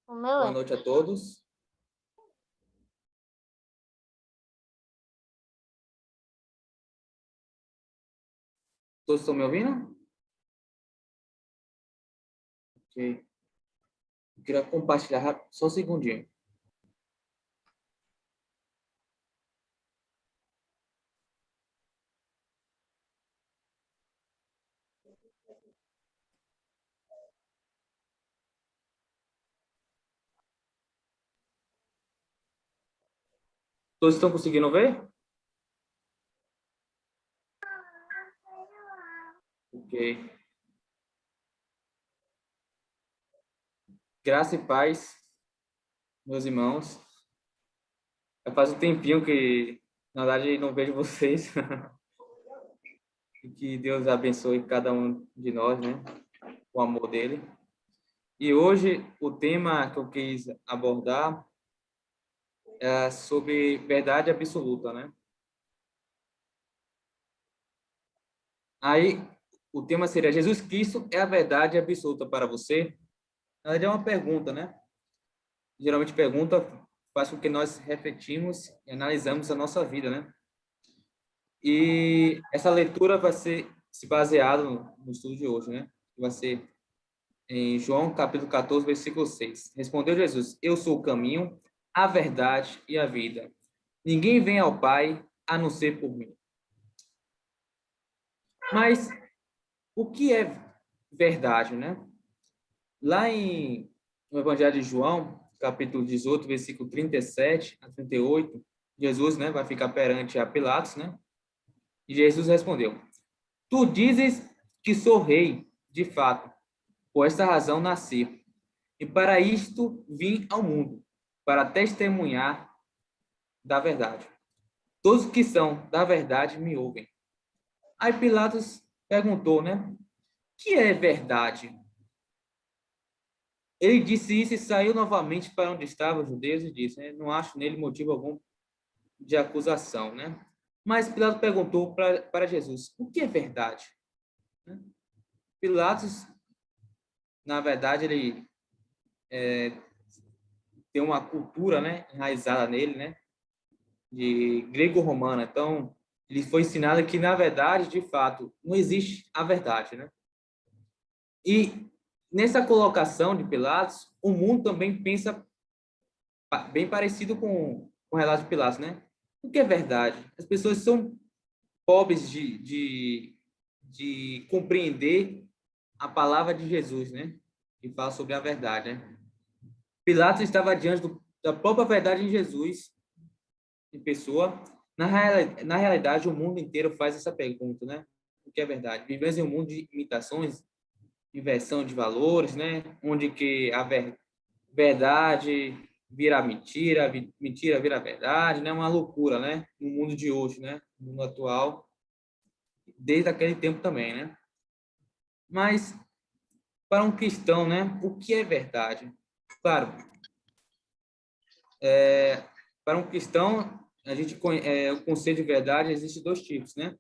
O meu Boa é. noite a todos. Todos estão me ouvindo? Ok. Eu queria compartilhar só um segundinho. Todos estão conseguindo ver? Ok. Graça e paz, meus irmãos. Faz um tempinho que, na verdade, não vejo vocês. E que Deus abençoe cada um de nós, né? Com o amor dele. E hoje, o tema que eu quis abordar é sobre verdade absoluta, né? Aí, o tema seria: Jesus Cristo é a verdade absoluta para você? Na verdade, é uma pergunta, né? Geralmente, pergunta faz com que nós refletimos e analisamos a nossa vida, né? E essa leitura vai ser se baseada no estudo de hoje, né? Vai ser em João, capítulo 14, versículo 6. Respondeu Jesus: Eu sou o caminho, a verdade e a vida. Ninguém vem ao Pai a não ser por mim. Mas o que é verdade, né? Lá no Evangelho de João, capítulo 18, versículo 37 a 38, Jesus, né, vai ficar perante a Pilatos, né? E Jesus respondeu: Tu dizes que sou rei, de fato. Por esta razão nasci. E para isto vim ao mundo, para testemunhar da verdade. Todos que são da verdade me ouvem. Aí Pilatos perguntou, né? O que é verdade? Ele disse isso e saiu novamente para onde estavam os judeus e disse, né, não acho nele motivo algum de acusação, né? Mas Pilatos perguntou para Jesus, o que é verdade? Pilatos, na verdade, ele tem uma cultura, né, enraizada nele, né, de grego-romana. Então, ele foi ensinado que, na verdade, de fato, não existe a verdade, né? E nessa colocação de Pilatos, o mundo também pensa bem parecido com o relato de Pilatos, né? O que é verdade? As pessoas são pobres de compreender a palavra de Jesus, né? Que fala sobre a verdade, né? Pilatos estava diante da própria verdade em Jesus, em pessoa. Na realidade, o mundo inteiro faz essa pergunta, né? O que é verdade? Vivemos em um mundo de imitações, inversão de valores, né? Onde que a verdade vira mentira, mentira vira verdade, né? Uma loucura, né? No mundo de hoje, né? No mundo atual, desde aquele tempo também, né? Mas para um cristão, né? O que é verdade? Claro, para um cristão, o conceito de verdade existe dois tipos, né?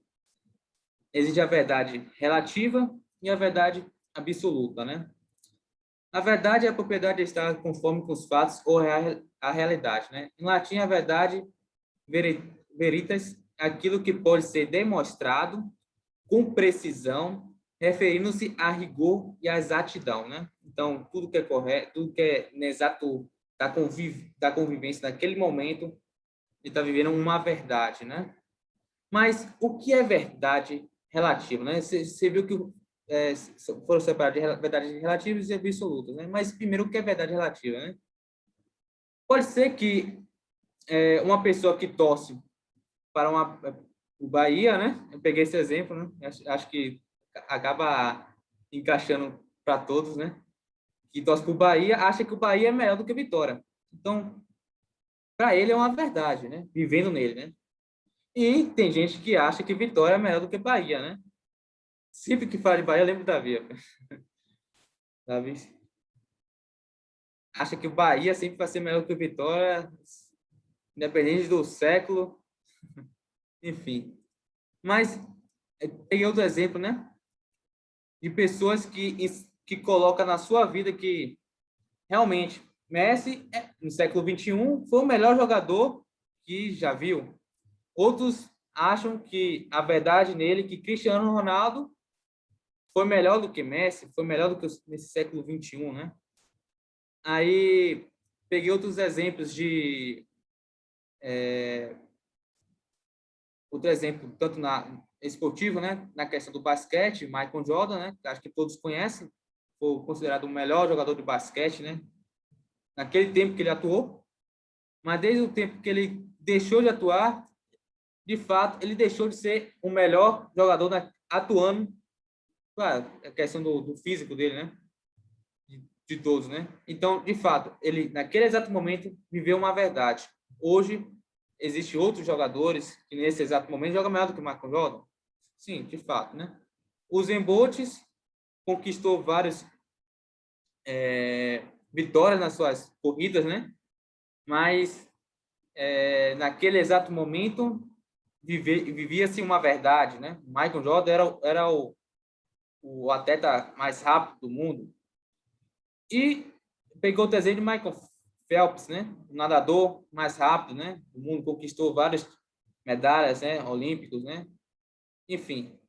Existe a verdade relativa e a verdade absoluta, né? A verdade é a propriedade de estar conforme com os fatos ou a realidade, né? Em latim, a verdade veritas é aquilo que pode ser demonstrado com precisão, referindo-se a rigor e a exatidão, né? Então, tudo que é correto, tudo que é exato da convivência naquele momento, ele está vivendo uma verdade, né? Mas o que é verdade relativa, né? Você viu que foram separados de verdades relativas e absolutas, né? Mas primeiro, o que é verdade relativa, né? Pode ser que uma pessoa que torce para o Bahia, né? Eu peguei esse exemplo, né? Acho que acaba encaixando para todos, né? Que torce para o Bahia, acha que o Bahia é melhor do que o Vitória. Então, para ele é uma verdade, né? Vivendo nele, né? E tem gente que acha que Vitória é melhor do que Bahia, né? Sempre que fala de Bahia, eu lembro do Davi. Davi acha que o Bahia sempre vai ser melhor que o Vitória, independente do século, enfim. Mas peguei outro exemplo, né? De pessoas que que coloca na sua vida que realmente Messi, no século XXI, foi o melhor jogador que já viu. Outros acham que a verdade nele, que Cristiano Ronaldo foi melhor do que Messi, foi melhor do que nesse século XXI, né? Aí peguei outros exemplos de outro exemplo, tanto na esportivo, né, na questão do basquete, Michael Jordan, né, que acho que todos conhecem, foi considerado o melhor jogador de basquete, né, naquele tempo que ele atuou, mas desde o tempo que ele deixou de atuar, de fato, ele deixou de ser o melhor jogador atuando, claro, a questão do físico dele, né, de todos, né. Então, de fato, ele naquele exato momento viveu uma verdade. Hoje existem outros jogadores que nesse exato momento jogam melhor do que o Michael Jordan. Sim, de fato, né? O Usain Bolt conquistou várias vitórias nas suas corridas, né? Mas naquele exato momento vivia-se uma verdade, né? Michael Jordan era o atleta mais rápido do mundo. E pegou o desenho de Michael Phelps, né? O nadador mais rápido, né? O mundo conquistou várias medalhas, né? Olímpicos, né? Enfim,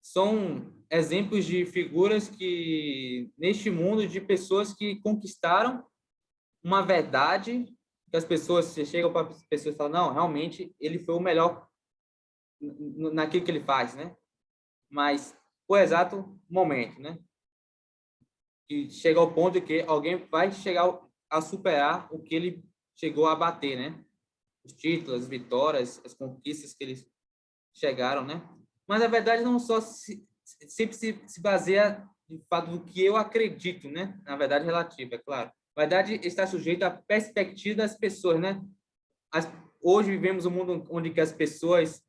são exemplos de figuras que neste mundo de pessoas que conquistaram uma verdade que as pessoas chegam para as pessoas e falam não, realmente ele foi o melhor naquilo que ele faz, né? Mas o exato momento, né? Que chega ao ponto de que alguém vai chegar a superar o que ele chegou a bater, né? Os títulos, as vitórias, as conquistas que eles chegaram, né? Mas a verdade não só sempre se baseia de fato do que eu acredito, né? Na verdade relativa, é claro. A verdade está sujeita à perspectiva das pessoas, né? Hoje vivemos um mundo onde que as pessoas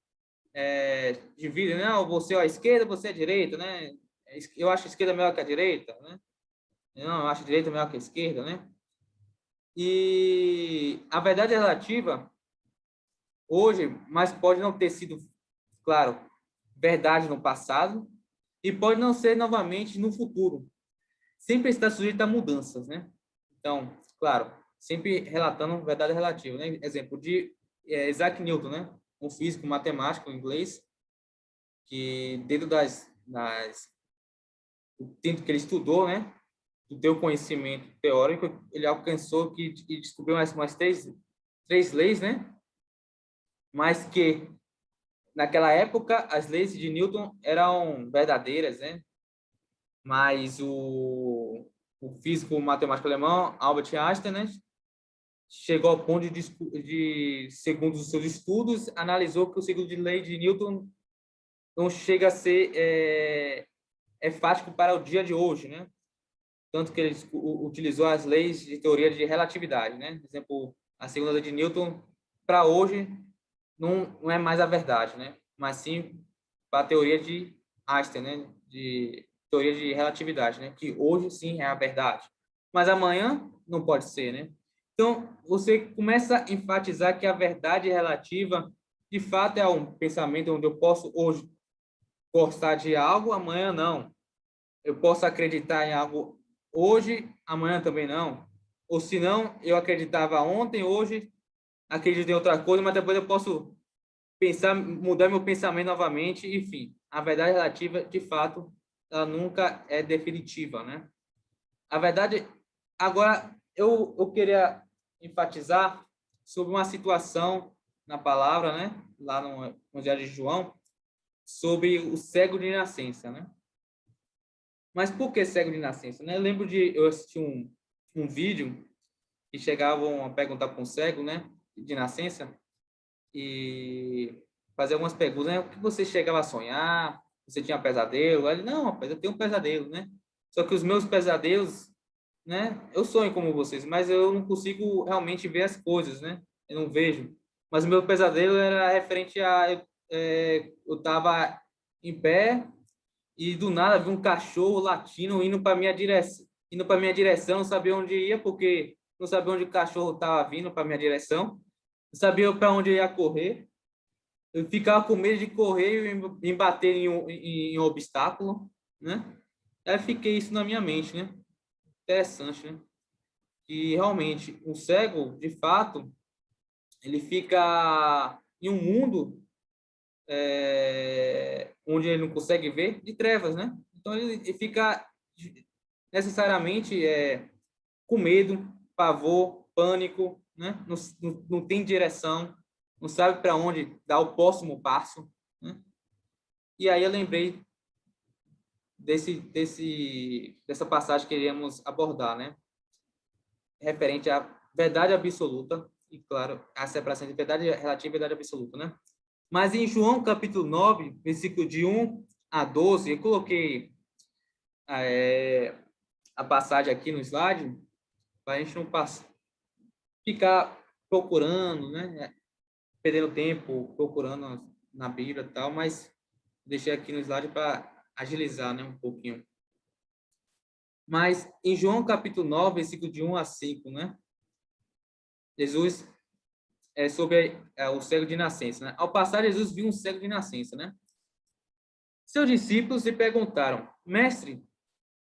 dividem, né? Você é a esquerda, você é a direita, né? Eu acho a esquerda melhor que a direita, né? Não, eu acho a direita melhor que a esquerda, né? E a verdade relativa hoje, mas pode não ter sido, claro, verdade no passado e pode não ser novamente no futuro. Sempre está sujeito a mudanças, né? Então, claro, sempre relatando verdade relativa, né? Exemplo de Isaac Newton, né? Um físico matemático inglês que dentro do tempo que ele estudou, né? Do teu conhecimento teórico, ele alcançou e descobriu umas três leis, né? Mas que naquela época as leis de Newton eram verdadeiras, né? Mas o físico matemático alemão Albert Einstein, né, chegou ao ponto segundo os seus estudos, analisou que o segundo de lei de Newton não chega a ser fático para o dia de hoje, né? Tanto que ele utilizou as leis de teoria de relatividade, né? Por exemplo, a segunda lei de Newton para hoje não é mais a verdade, né? Mas sim para a teoria de Einstein, né? De teoria de relatividade, né? Que hoje sim é a verdade, mas amanhã não pode ser, né? Então você começa a enfatizar que a verdade relativa, de fato, é um pensamento onde eu posso hoje gostar de algo, amanhã não. Eu posso acreditar em algo hoje, amanhã também não. Ou se não, eu acreditava ontem, hoje acredito em outra coisa, mas depois eu posso pensar, mudar meu pensamento novamente, enfim. A verdade relativa, de fato, ela nunca é definitiva, né? A verdade, agora eu queria enfatizar sobre uma situação na palavra, né? Lá no Evangelho de João, sobre o cego de nascença, né? Mas por que cego de nascença, né? Eu lembro de eu assistir um vídeo que chegavam a perguntar para um cego, né, de nascença, e fazer algumas perguntas, né? O que você chegava a sonhar? Você tinha pesadelo? Ele, não, rapaz, eu tenho um pesadelo, né? Só que os meus pesadelos, né? Eu sonho como vocês, mas eu não consigo realmente ver as coisas, né? Eu não vejo. Mas o meu pesadelo era referente a eu estava em pé e do nada vi um cachorro latindo indo para minha direção, não sabia onde ia porque não sabia onde o cachorro estava vindo para minha direção, não sabia para onde eu ia correr. Eu ficava com medo de correr e me bater em um obstáculo, né? Aí fiquei isso na minha mente, né? Interessante, né? Que realmente o cego, de fato, ele fica em um mundo onde ele não consegue ver de trevas, né? Então ele fica necessariamente com medo, pavor, pânico, né? Não tem direção, não sabe para onde dar o próximo passo, né? E aí eu lembrei dessa passagem que iríamos abordar, né? Referente à verdade absoluta, e claro, a separação de verdade relativa e verdade absoluta, né? Mas em João capítulo 9, versículo de 1 a 12, eu coloquei é, a passagem aqui no slide, para a gente não ficar procurando, né? Perdendo tempo procurando na Bíblia e tal, mas deixei aqui no slide para agilizar, né, um pouquinho. Mas em João capítulo 9, versículo de 1 a 5, né? Jesus sobre o cego de nascença, né? Ao passar, Jesus viu um cego de nascença, né? Seus discípulos lhe perguntaram: Mestre,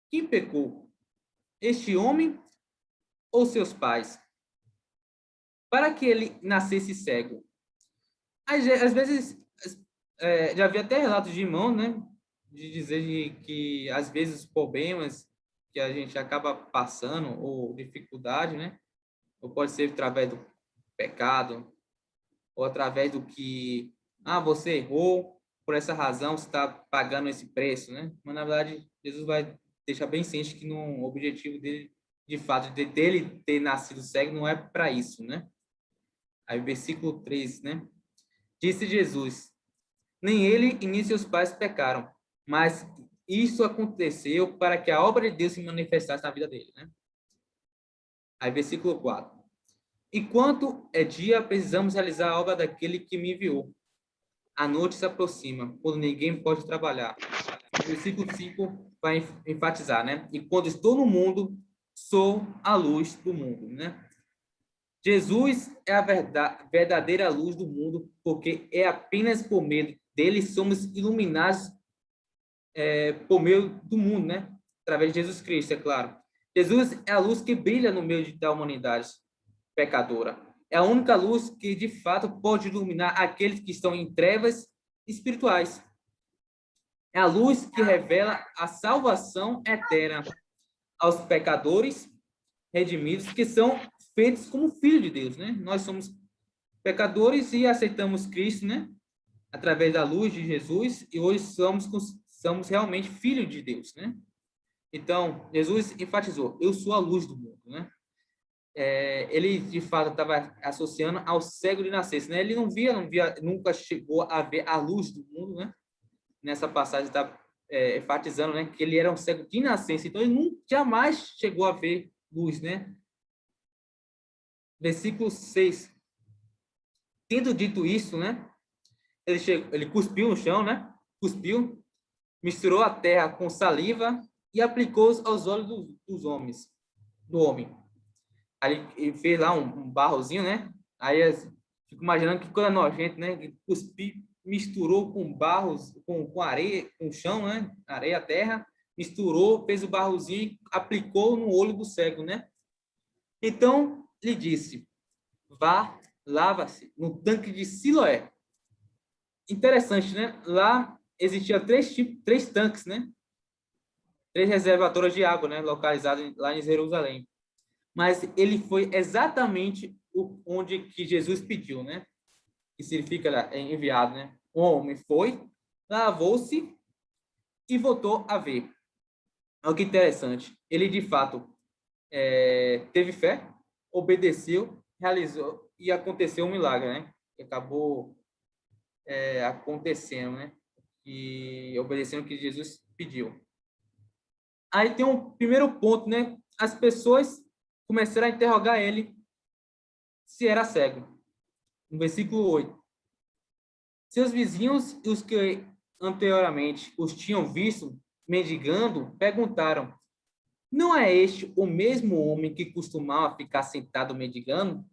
quem pecou? Este homem ou seus pais? Para que ele nascesse cego? Às vezes, já havia até relatos de irmãos, né? De dizer que, às vezes, os problemas que a gente acaba passando, ou dificuldade, né? Ou pode ser através do pecado, ou através do que, você errou, por essa razão você está pagando esse preço, né? Mas, na verdade, Jesus vai deixar bem ciente que o objetivo dele, de fato, dele ter nascido cego, não é para isso, né? Aí, versículo 3, né? Disse Jesus: nem ele e nem seus pais pecaram, mas isso aconteceu para que a obra de Deus se manifestasse na vida dele, né? Aí, versículo 4. Enquanto é dia, precisamos realizar a obra daquele que me enviou. A noite se aproxima, quando ninguém pode trabalhar. O versículo 5 vai enfatizar, né? E quando estou no mundo, sou a luz do mundo, né? Jesus é a verdadeira luz do mundo, porque é apenas por meio dele somos iluminados por meio do mundo, né? Através de Jesus Cristo, é claro. Jesus é a luz que brilha no meio da humanidade pecadora. É a única luz que, de fato, pode iluminar aqueles que estão em trevas espirituais. É a luz que revela a salvação eterna aos pecadores redimidos que são feitos como filhos de Deus, né? Nós somos pecadores e aceitamos Cristo, né? Através da luz de Jesus e hoje somos realmente filhos de Deus, né? Então, Jesus enfatizou: eu sou a luz do mundo, né? Ele de fato estava associando ao cego de nascença, né? Ele não via, nunca chegou a ver a luz do mundo, né? Nessa passagem está enfatizando, né, que ele era um cego de nascença, então ele jamais chegou a ver luz, né? Versículo 6. Tendo dito isso, né, ele cuspiu no chão, né? Cuspiu, misturou a terra com saliva e aplicou aos olhos do homem. Aí ele fez lá um barrozinho, né? Aí fico imaginando que coisa nojenta, né? Ele cuspiu, misturou com barros, com areia, com chão, né? Areia, terra, misturou, fez o barrozinho e aplicou no olho do cego, né? Então lhe disse: vá, lava-se no tanque de Siloé. Interessante, né? Lá existia três tanques, né? Três reservatórios de água, né? Localizados lá em Jerusalém. Mas ele foi exatamente onde que Jesus pediu, né? Que significa enviado, né? O homem foi, lavou-se e voltou a ver. Olha que interessante. Ele, de fato, teve fé, obedeceu, realizou e aconteceu um milagre, né? Que acabou acontecendo, né? E obedecendo o que Jesus pediu. Aí tem um primeiro ponto, né? As pessoas começaram a interrogar ele se era cego. No versículo 8. Seus vizinhos e os que anteriormente os tinham visto mendigando perguntaram: não é este o mesmo homem que costumava ficar sentado mendigando?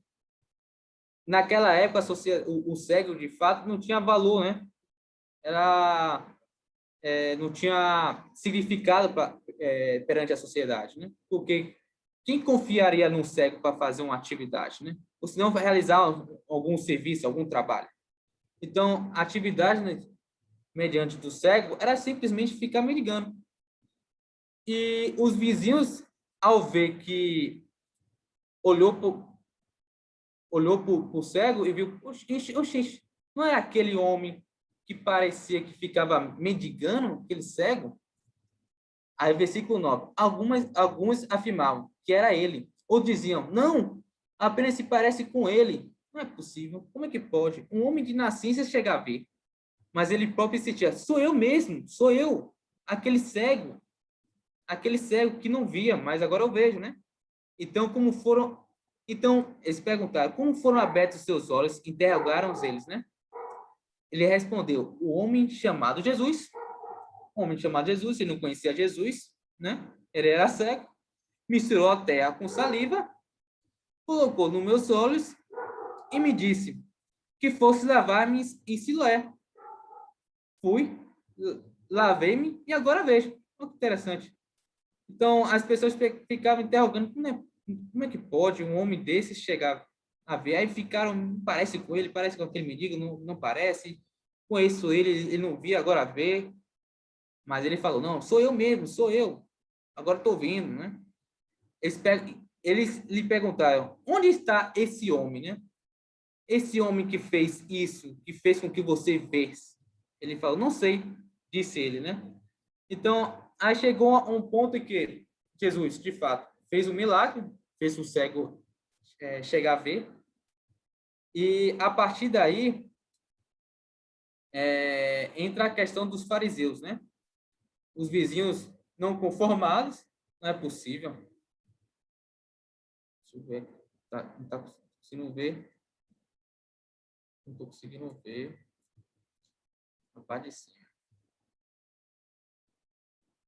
Naquela época, o cego, de fato, não tinha valor, né? Era não tinha significado perante a sociedade, né? Porque quem confiaria num cego para fazer uma atividade, né? Ou se não realizar algum serviço, algum trabalho. Então, a atividade, né, mediante do cego era simplesmente ficar mendigando. E os vizinhos, ao ver que olhou para o cego e viu, oxe, oxe, não é aquele homem que parecia que ficava mendigando, aquele cego? Aí, versículo 9. Alguns afirmavam que era ele, ou diziam, não, apenas se parece com ele. Não é possível. Como é que pode? Um homem de nascença chegar a ver. Mas ele próprio insistia, sou eu mesmo, sou eu, aquele cego que não via, mas agora eu vejo, né? Então, eles perguntaram, como foram abertos os seus olhos? Interrogaram eles, né? Ele respondeu, o homem chamado Jesus, ele não conhecia Jesus, né? Ele era cego, misturou a terra com saliva, colocou nos meus olhos e me disse que fosse lavar-me em Siloé. Fui, lavei-me e agora vejo. Olha que interessante. Então, as pessoas ficavam interrogando, como é que pode um homem desse chegar a ver? Aí ficaram, parece com ele, parece com aquele mendigo, não parece. Conheço ele não via, agora vê. Mas ele falou, não, sou eu mesmo, sou eu. Agora estou vindo, né? Eles lhe perguntaram, onde está esse homem, né? Esse homem que fez isso, que fez com que você vês. Ele falou, não sei, disse ele, né? Então, aí chegou a um ponto em que Jesus, de fato, fez um milagre, fez o cego chegar a ver. E, a partir daí, entra a questão dos fariseus, né? Os vizinhos não conformados, não é possível. Deixa eu ver. Não está conseguindo ver. Não estou conseguindo ver. Aparecer.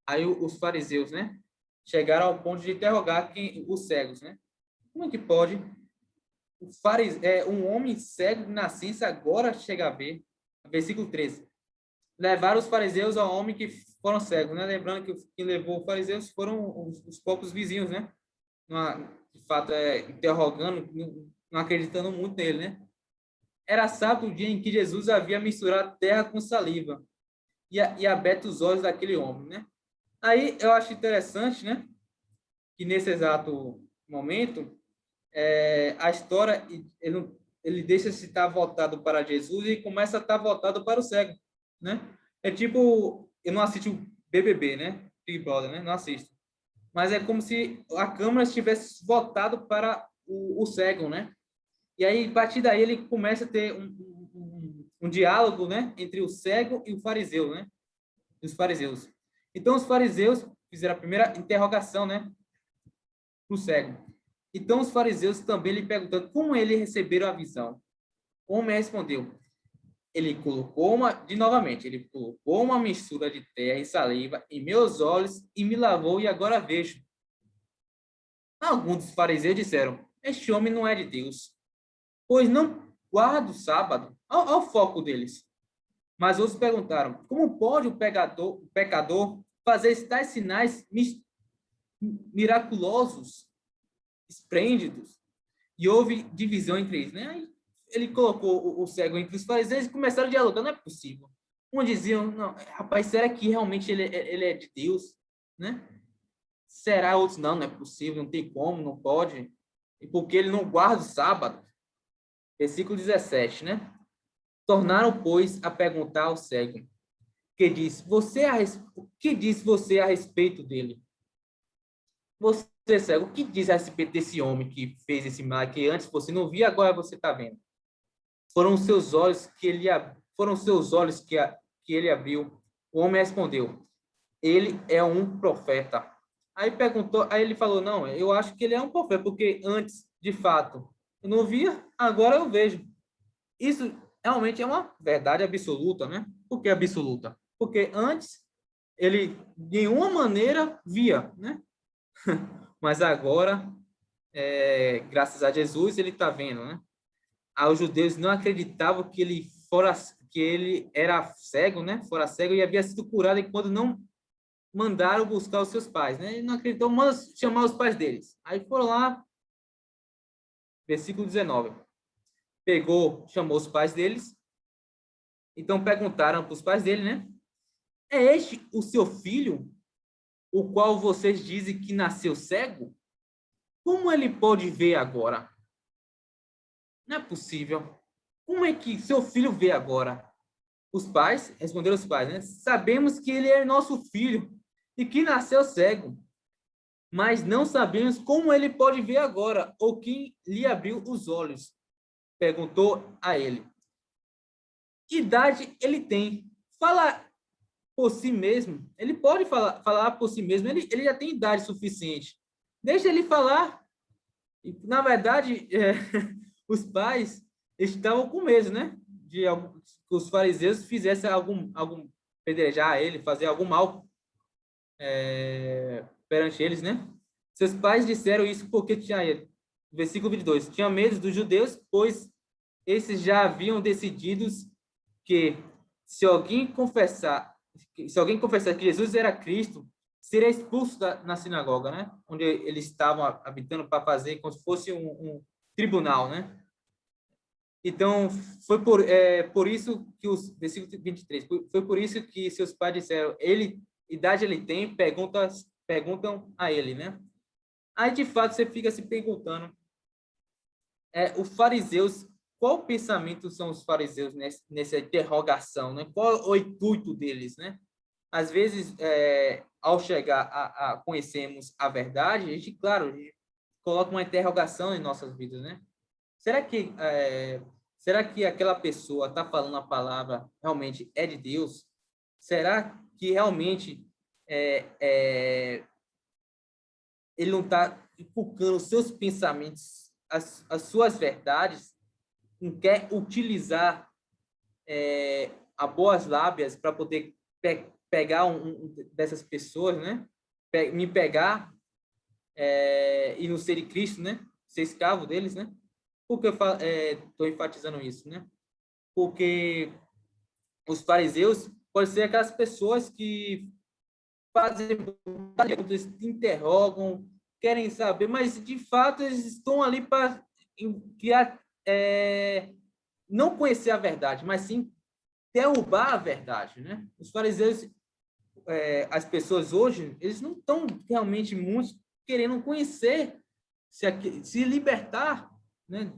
Aí os fariseus, né? Chegaram ao ponto de interrogar os cegos, né? Como é que pode um homem cego de nascença agora chega a ver? Versículo 13. Levaram os fariseus ao homem que foram cegos, né? Lembrando que quem levou os fariseus foram os próprios vizinhos, né? De fato, interrogando, não acreditando muito nele, né? Era sábado o dia em que Jesus havia misturado terra com saliva e aberto os olhos daquele homem, né? Aí eu acho interessante, né? Que nesse exato momento, a história, ele deixa de estar voltado para Jesus e começa a estar voltado para o cego, né? É tipo, eu não assisto o BBB, né? Big Brother, né? Não assisto. Mas é como se a câmera estivesse voltado para o cego, né? E aí, a partir daí, ele começa a ter um diálogo, né? Entre o cego e o fariseu, né? Os fariseus. Então, os fariseus fizeram a primeira interrogação, né? Para o cego. Então, os fariseus também lhe perguntando como ele receberam a visão. O homem respondeu, ele colocou uma mistura de terra e saliva em meus olhos e me lavou e agora vejo. Alguns dos fariseus disseram, este homem não é de Deus, pois não guarda o sábado. Ao foco deles. Mas outros perguntaram, como pode o pecador fazer tais sinais miraculosos, esplêndidos? E houve divisão entre eles, né? Aí ele colocou o cego entre os fariseus e começaram a dialogar, não é possível. Um diziam, não, rapaz, será que realmente ele é de Deus, né? Será? Outros, não é possível, não tem como, não pode. E porque ele não guarda o sábado. Versículo 17, né? Tornaram, pois, a perguntar ao cego, que diz, o que diz você a respeito dele? Você, cego, o que diz a respeito desse homem que fez esse mal, que antes você não via, agora você está vendo? Foram seus olhos que ele abriu. O homem respondeu, ele é um profeta. Aí ele falou, não, eu acho que ele é um profeta, porque antes, de fato, eu não via, agora eu vejo. Isso realmente é uma verdade absoluta, né? Por que absoluta? Porque antes ele de nenhuma maneira via, né? Mas agora, graças a Jesus, ele está vendo, né? Os judeus não acreditavam que ele que ele era cego, né? Fora cego e havia sido curado enquanto não mandaram buscar os seus pais, né? Ele não acreditou, manda chamar os pais deles. Aí foram lá, versículo 19. Pegou, chamou os pais deles. Então perguntaram para os pais dele, né? É este o seu filho, o qual vocês dizem que nasceu cego? Como ele pode ver agora? Não é possível. Como é que seu filho vê agora? Os pais, responderam os pais, né? Sabemos que ele é nosso filho e que nasceu cego, mas não sabemos como ele pode ver agora ou quem lhe abriu os olhos. Perguntou a ele. Que idade ele tem? Fala por si mesmo. Ele pode falar por si mesmo. Ele já tem idade suficiente. Deixa ele falar. E, na verdade, os pais estavam com medo, né? De que os fariseus fizessem algum pedrejar ele, fazer algum mal perante eles, né? Seus pais disseram isso porque tinha, versículo 22, tinha medo dos judeus, pois esses já haviam decidido que se alguém confessar que Jesus era Cristo, seria expulso na sinagoga, né? Onde eles estavam habitando para fazer como se fosse um tribunal, né? Então, foi por isso que os versículo 23, foi por isso que seus pais disseram, idade ele tem, perguntam a ele, né? Aí, de fato, você fica se perguntando, os fariseus, qual pensamento são os fariseus nessa interrogação, né? Qual o intuito deles, né? Às vezes, ao chegar a conhecermos a verdade, a gente, claro, a gente coloca uma interrogação em nossas vidas, né? Será que, será que aquela pessoa está falando a palavra realmente é de Deus? Será que realmente ele não está inculcando os seus pensamentos, as suas verdades, não quer utilizar a boas lábias para poder pegar dessas pessoas, né? Me pegar e não ser de Cristo, né? Ser escravo deles, né? Por que eu estou enfatizando isso, né? Porque os fariseus podem ser aquelas pessoas que fazem perguntas, interrogam, querem saber, mas de fato eles estão ali para não conhecer a verdade, mas sim derrubar a verdade, né? Os fariseus, as pessoas hoje, eles não estão realmente muito querendo conhecer, se libertar, né,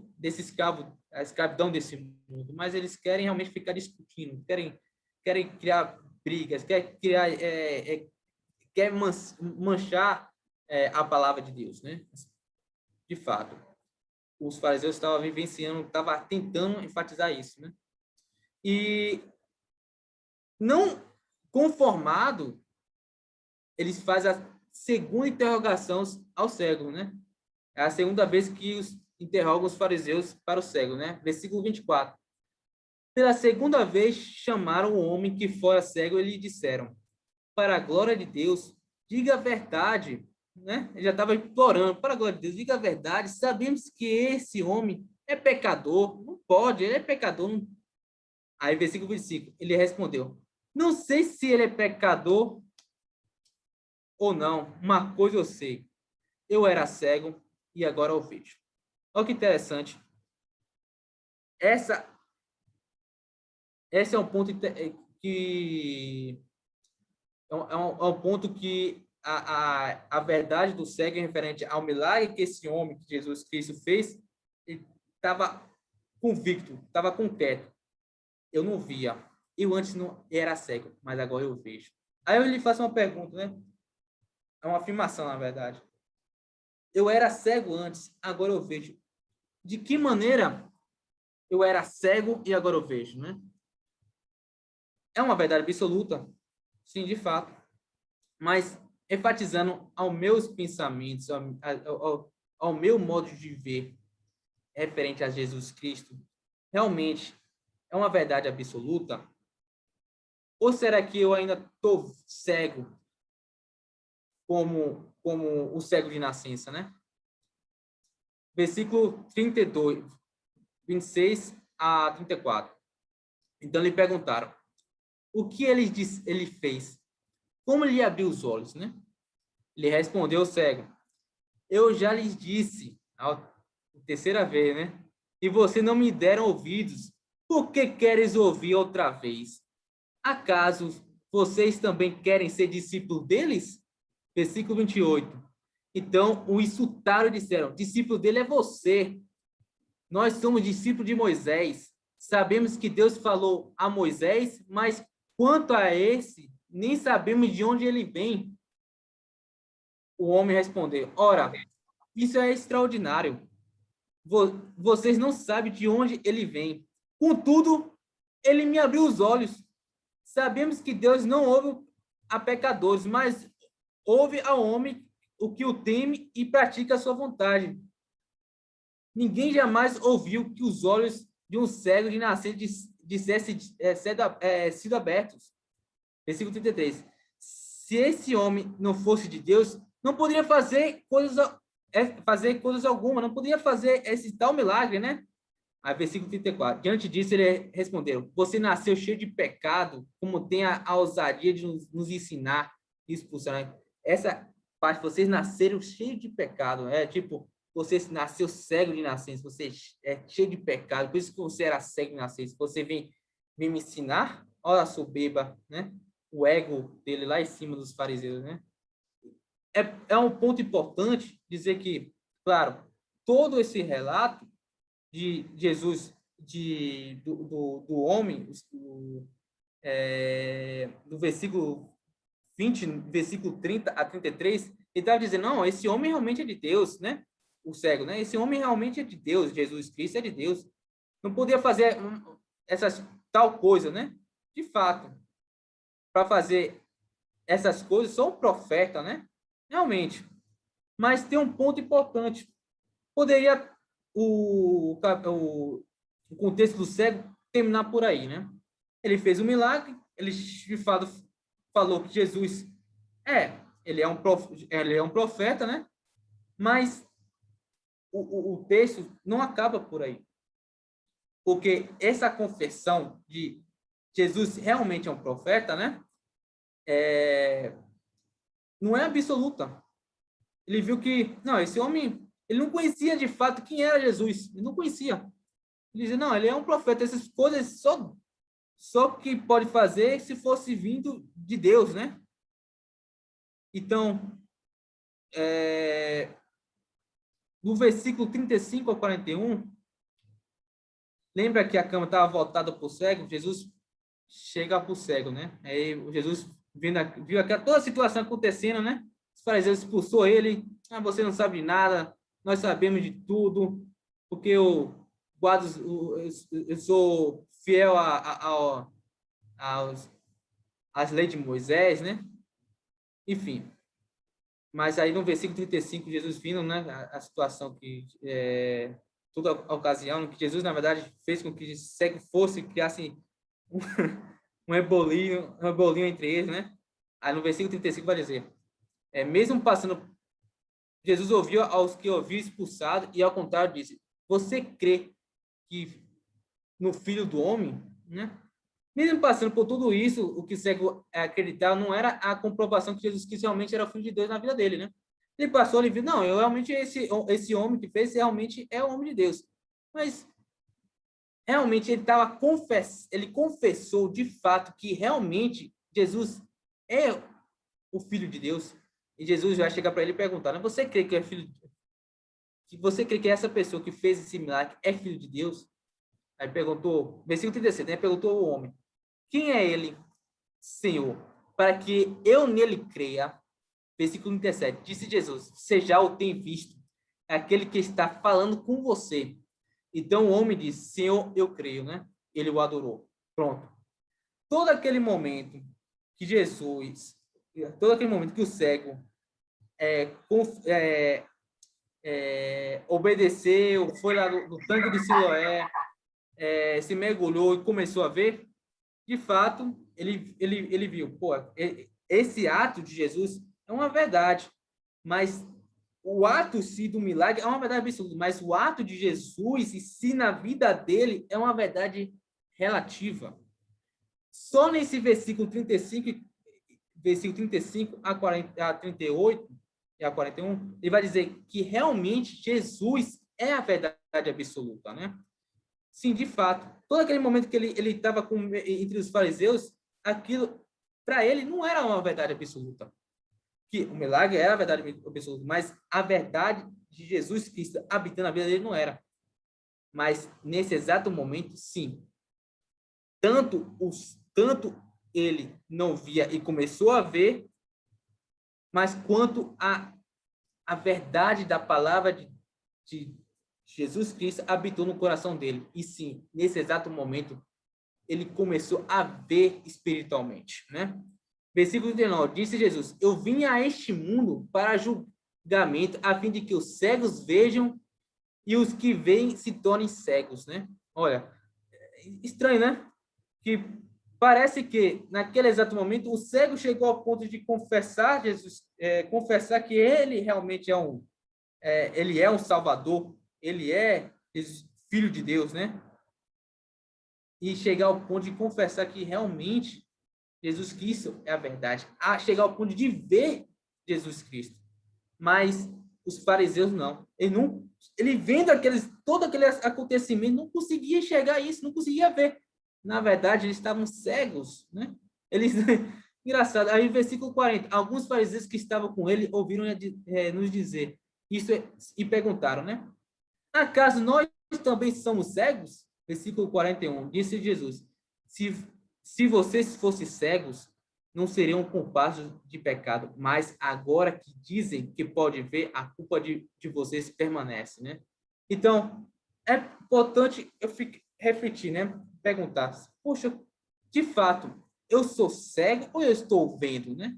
a escravidão desse mundo, mas eles querem realmente ficar discutindo, querem criar brigas, quer manchar a palavra de Deus, né? De fato, os fariseus estavam vivenciando, estavam tentando enfatizar isso, né? E não conformado, eles fazem a segunda interrogação ao cego, né? É a segunda vez que interrogam os fariseus para o cego, né? Versículo 24. Pela segunda vez chamaram o homem que fora cego e lhe disseram: para a glória de Deus, diga a verdade, né? Ele já estava implorando, para a glória de Deus, diga a verdade. Sabemos que esse homem é pecador, não pode, ele é pecador. Não... Aí, versículo 25, ele respondeu: não sei se ele é pecador ou não, uma coisa eu sei, eu era cego e agora eu vejo. Olha que interessante. Esse é um ponto que é um ponto que a verdade do cego é referente ao milagre que esse homem, que Jesus Cristo fez, ele estava convicto, estava concreto. Eu não via. Eu antes não era cego, mas agora eu vejo. Aí eu lhe faço uma pergunta, né? É uma afirmação, na verdade. Eu era cego antes, agora eu vejo. De que maneira eu era cego e agora eu vejo, né? É uma verdade absoluta? Sim, de fato. Mas enfatizando aos meus pensamentos, ao meu modo de ver referente a Jesus Cristo, realmente é uma verdade absoluta? Ou será que eu ainda estou cego como o cego de nascença, né? Versículo 32, 26 a 34. Então lhe perguntaram, o que ele fez? Como lhe abriu os olhos, né? Ele respondeu o cego, eu já lhes disse, a terceira vez, né? E você não me deram ouvidos. Por que queres ouvir outra vez? Acaso vocês também querem ser discípulos deles? Versículo 28. Então, o insultaram e disseram, discípulo dele é você. Nós somos discípulos de Moisés. Sabemos que Deus falou a Moisés, mas quanto a esse, nem sabemos de onde ele vem. O homem respondeu, ora, isso é extraordinário. Vocês não sabem de onde ele vem. Contudo, ele me abriu os olhos. Sabemos que Deus não ouve a pecadores, mas ouve ao homem o que o teme e pratica a sua vontade. Ninguém jamais ouviu que os olhos de um cego de nascer dissessem sido abertos. Versículo 33. Se esse homem não fosse de Deus, não poderia fazer coisas alguma, não poderia fazer esse tal milagre, né? Aí, versículo 34. Diante disso, ele respondeu, você nasceu cheio de pecado, como tem a ousadia de nos ensinar e expulsar. Né? Essa parte, vocês nasceram cheio de pecado, tipo, você nasceu cego de nascença, você é cheio de pecado, por isso que você era cego de nascença. Você vem me ensinar, olha a soberba, né? O ego dele lá em cima dos fariseus, né? É um ponto importante dizer que, claro, todo esse relato de Jesus, do homem, do versículo 20, versículo 30 a 33, ele estava dizendo, não, esse homem realmente é de Deus, né? O cego, né? Esse homem realmente é de Deus, Jesus Cristo é de Deus. Não podia fazer essas tal coisa, né? De fato, para fazer essas coisas, só um profeta, né? Realmente. Mas tem um ponto importante. Poderia o contexto do cego terminar por aí, né? Ele fez um milagre, ele de fato falou que Jesus ele é um profeta, né? Mas o texto não acaba por aí. Porque essa confessão de Jesus realmente é um profeta, né? Não é absoluta. Ele viu que, não, esse homem, ele não conhecia de fato quem era Jesus. Ele não conhecia. Ele dizia, não, ele é um profeta. Essas coisas só que pode fazer se fosse vindo de Deus, né? Então, no versículo 35 ao 41, lembra que a cama estava voltada para o cego? Jesus chega para o cego, né? Aí Jesus viu toda a situação acontecendo, né? Os fariseus expulsou ele. Ah, você não sabe de nada. Nós sabemos de tudo. Porque eu guardo, eu sou fiel às leis de Moisés, né? Enfim. Mas aí no versículo 35, Jesus vindo, né? A situação que toda a ocasião que Jesus, na verdade, fez com que o cego fosse, criasse um rebolinho entre eles, né? Aí no versículo 35 vai dizer, mesmo passando, Jesus ouviu aos que ouviam expulsado e ao contrário disse, você crê que no Filho do Homem, né? Mesmo passando por tudo isso, o que o cego acreditava não era a comprovação que Jesus Cristo realmente era o Filho de Deus na vida dele, né? Ele passou, ele viu, não, eu realmente, esse homem que fez, realmente é o homem de Deus. Mas realmente ele confessou de fato que realmente Jesus é o Filho de Deus. E Jesus vai chegar para ele e perguntar, né, você crê que é filho que você crê que essa pessoa que fez esse milagre é filho de Deus? Aí perguntou, versículo 37, né? Perguntou o homem, quem é ele, Senhor, para que eu nele creia? Versículo 37, disse Jesus, você já o tem visto, é aquele que está falando com você. Então o homem disse, Senhor, eu creio, né? Ele o adorou. Pronto. Todo aquele momento que o cego obedeceu, foi lá no tanque de Siloé, se mergulhou e começou a ver, de fato, ele viu, pô, esse ato de Jesus é uma verdade, mas o ato do milagre é uma verdade absoluta, mas o ato de Jesus em si na vida dele é uma verdade relativa. Só nesse versículo 35 a 40, a 38 e a 41, ele vai dizer que realmente Jesus é a verdade absoluta, né? Sim, de fato. Todo aquele momento que ele estava entre os fariseus, aquilo, para ele, não era uma verdade absoluta. Que o milagre era a verdade absoluta, mas a verdade de Jesus Cristo habitando a vida dele não era. Mas, nesse exato momento, sim. Tanto ele não via e começou a ver, mas quanto a verdade da palavra de Jesus Cristo habitou no coração dele. E sim, nesse exato momento, ele começou a ver espiritualmente, né? Versículo 19, disse Jesus, eu vim a este mundo para julgamento, a fim de que os cegos vejam e os que veem se tornem cegos, né? Olha, estranho, né? Que parece que, naquele exato momento, o cego chegou ao ponto de confessar Jesus, confessar que ele realmente ele é um Salvador, ele é Filho de Deus, né? E chegar ao ponto de confessar que realmente Jesus Cristo é a verdade, a chegar ao ponto de ver Jesus Cristo. Mas os fariseus não. Ele vendo todo aquele acontecimento, não conseguia enxergar isso, não conseguia ver. Na verdade, eles estavam cegos, né? Eles engraçado. Aí, versículo 40, alguns fariseus que estavam com ele ouviram nos dizer isso e perguntaram, né? Acaso nós também somos cegos? Versículo 41, disse Jesus, se vocês fossem cegos, não seriam culpados de pecado, mas agora que dizem que pode ver, a culpa de vocês permanece, né? Então, é importante eu refletir, né? Perguntar, poxa, de fato, eu sou cego ou eu estou vendo, né?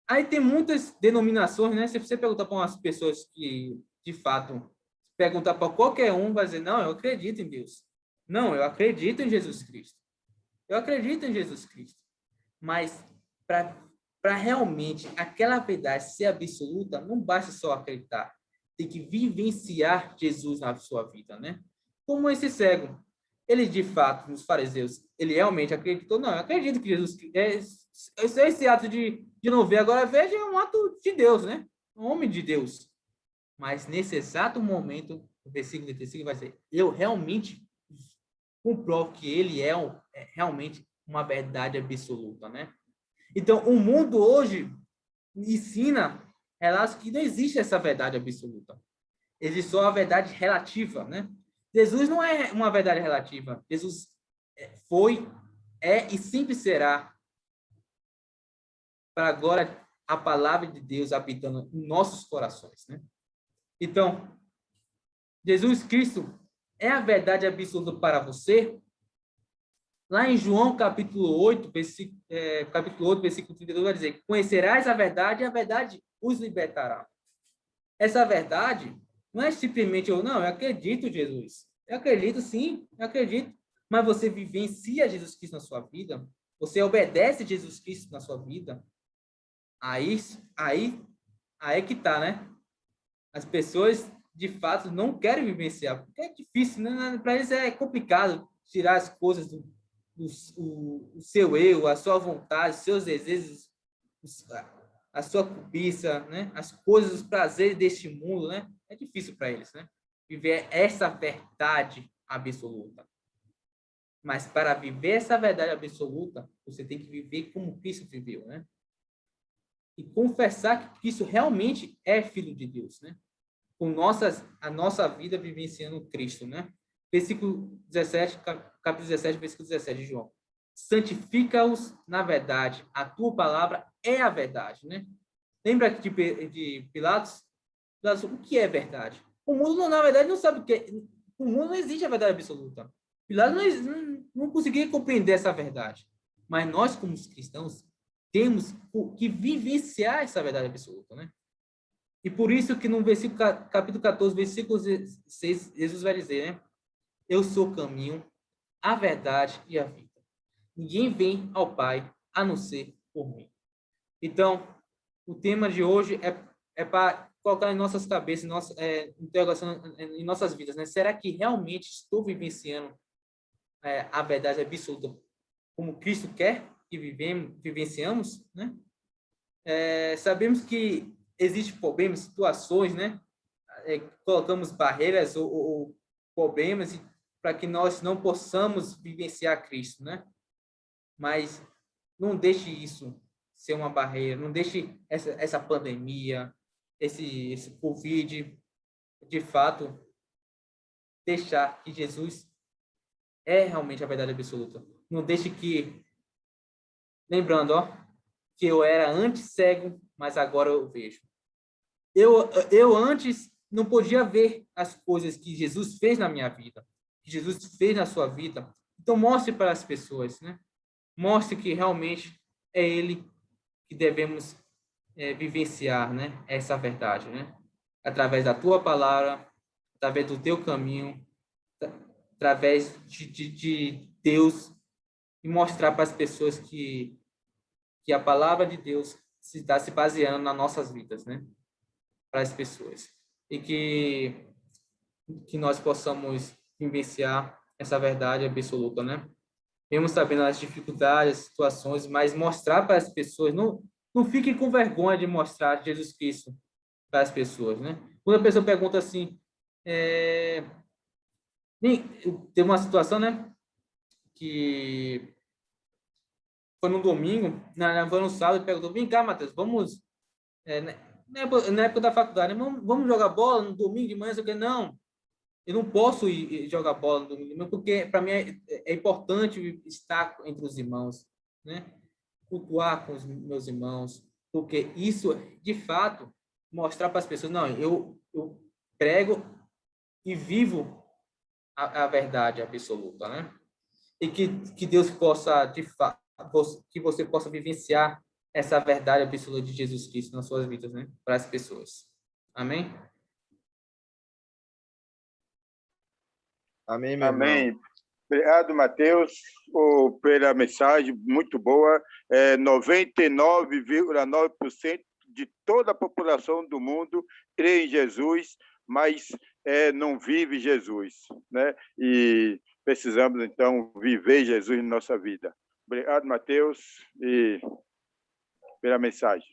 Aí tem muitas denominações, né? Se você perguntar para umas pessoas que, de fato, perguntar para qualquer um, vai dizer, não, eu acredito em Deus. Não, eu acredito em Jesus Cristo. Eu acredito em Jesus Cristo. Mas para realmente aquela verdade ser absoluta, não basta só acreditar. Tem que vivenciar Jesus na sua vida, né? Como esse cego. Ele, de fato, nos fariseus, ele realmente acreditou? Não, eu acredito que Jesus... esse ato de não ver, agora veja, é um ato de Deus, né? Um homem de Deus. Mas nesse exato momento, o versículo 35 vai dizer, eu realmente comprovo que ele é realmente uma verdade absoluta, né? Então, o mundo hoje ensina relatos que não existe essa verdade absoluta. Existe só a verdade relativa, né? Jesus não é uma verdade relativa. Jesus foi, é e sempre será, para agora, a palavra de Deus habitando em nossos corações, né? Então, Jesus Cristo é a verdade absoluta para você. Lá em João, capítulo 8, versículo 32, vai dizer, conhecerás a verdade e a verdade os libertará. Essa verdade não é simplesmente eu acredito em Jesus. Eu acredito, sim, eu acredito. Mas você vivencia Jesus Cristo na sua vida, você obedece Jesus Cristo na sua vida, aí que tá, né? As pessoas, de fato, não querem vivenciar, porque é difícil, né? Para eles é complicado tirar as coisas o seu eu, a sua vontade, os seus desejos, a sua cobiça, né? As coisas, os prazeres deste mundo, né? É difícil para eles, né? Viver essa verdade absoluta. Mas para viver essa verdade absoluta, você tem que viver como Cristo viveu, né? E confessar que Cristo realmente é Filho de Deus, né? Com a nossa vida vivenciando Cristo, né? Versículo 17, capítulo 17, versículo 17 de João. Santifica-os na verdade, a tua palavra é a verdade, né? Lembra de Pilatos? Pilatos, o que é verdade? O mundo, na verdade, não sabe o que é. O mundo não existe a verdade absoluta. Pilatos não conseguia compreender essa verdade. Mas nós, como cristãos, temos que vivenciar essa verdade absoluta, né? E por isso que no versículo, capítulo 14, versículo 6, Jesus vai dizer, né? Eu sou o caminho, a verdade e a vida. Ninguém vem ao Pai a não ser por mim. Então, o tema de hoje é para colocar em nossas cabeças, interrogação em nossas vidas, né? Será que realmente estou vivenciando a verdade absoluta como Cristo quer que vivenciamos, né? Sabemos que existem problemas, situações, né? Colocamos barreiras ou problemas para que nós não possamos vivenciar Cristo, né? Mas não deixe isso ser uma barreira, não deixe essa pandemia, esse Covid, de fato, deixar que Jesus é realmente a verdade absoluta. Não deixe que, lembrando, ó, que eu era antes cego, mas agora eu vejo. Eu antes não podia ver as coisas que Jesus fez na minha vida, que Jesus fez na sua vida. Então, mostre para as pessoas, né? Mostre que realmente é Ele que devemos vivenciar, né? Essa verdade, né? Através da tua palavra, através do teu caminho, através de Deus, e mostrar para as pessoas que a palavra de Deus está se baseando nas nossas vidas, né? Para as pessoas. E que nós possamos vivenciar essa verdade absoluta, né? Mesmo sabendo as dificuldades, as situações, mas mostrar para as pessoas, não fiquem com vergonha de mostrar Jesus Cristo para as pessoas, né? Quando a pessoa pergunta assim, teve uma situação, né, que foi no domingo, foi no sábado, perguntou, vem cá, Matheus, vamos, na época da faculdade, vamos jogar bola no domingo de manhã? Eu falei, não, eu não posso ir jogar bola no domingo de manhã, porque para mim é importante estar entre os irmãos, né? Cultuar com os meus irmãos, porque isso, de fato, mostrar para as pessoas, não, eu prego e vivo a verdade absoluta, né? E que Deus possa, de fato, que você possa vivenciar essa verdade absoluta de Jesus Cristo nas suas vidas, né? Para as pessoas. Amém? Amém, meu irmão. Amém. Obrigado, Mateus, pela mensagem muito boa. 99,9% de toda a população do mundo crê em Jesus, mas não vive Jesus, né? E precisamos, então, viver Jesus em nossa vida. Obrigado, Mateus, e pela mensagem.